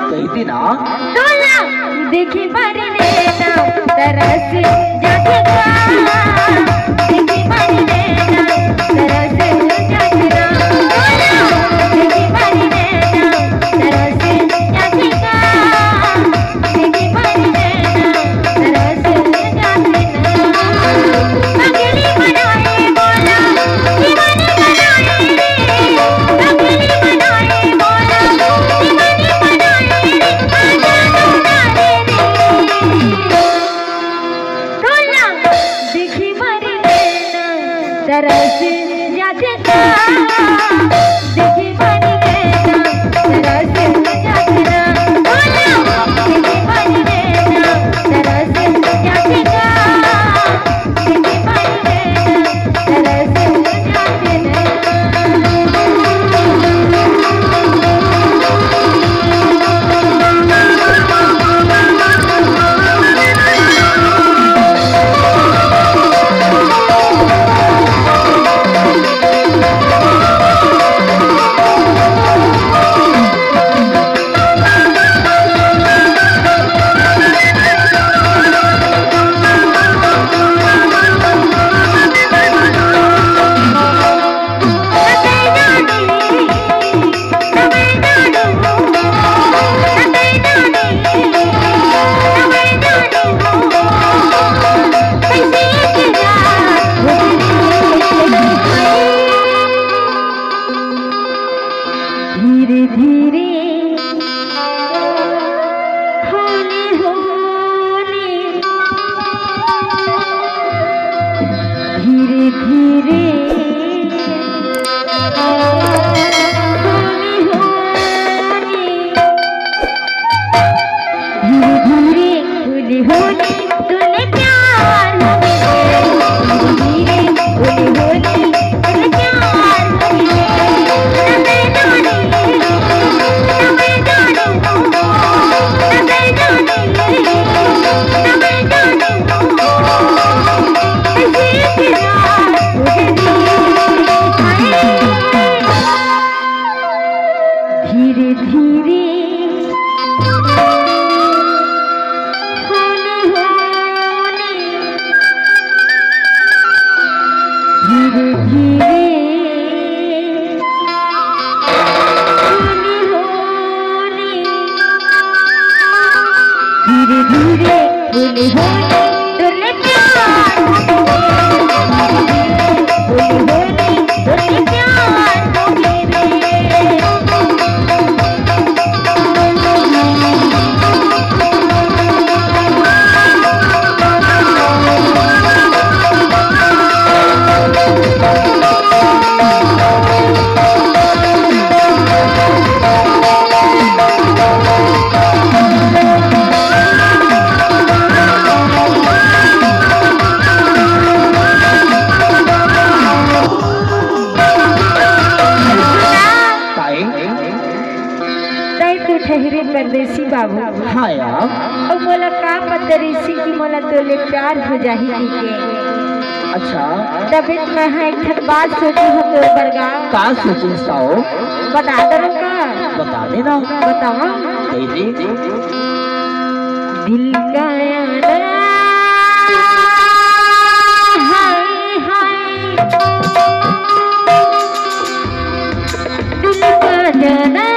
कहती ना देखी मारी लेना तरस जागेगा देखी मारी लेना तरस जागेगा देखी मारी लेना तरस जागेगा देखी मारी लेना तरस जागेगा अगली बनाए बोला दीवानी बनाए अगली बनाए बोला दीवानी बनाए देखी मारी लेना तरस जागेगा देखी मारी लेना तरस जागेगा देखी मारी लेना तरस जागेगा देखी मारी लेना धीरे धीरे होने होने धीरे धीरे होने होने धीरे धीरे होने होने तूने प्यार हो गए धीरे धीरे होने होने तूने प्यार हो गए धीरे धीरे होने होने धीरे धीरे धीरे धीरे होने होने तूने प्यार हो गए होने होने तूने प्यार हो गए ठहरे परदेसी बाबू। हाँ यार और मोला का परदेसी की मोला तोले प्यार हो जाही के। अच्छा तबियत में है एक बात सोची हो तो बरगा का सोची साओ बता दो का बता देना बताओ दे दे दिल का यारा हाय हाय दिल का जाना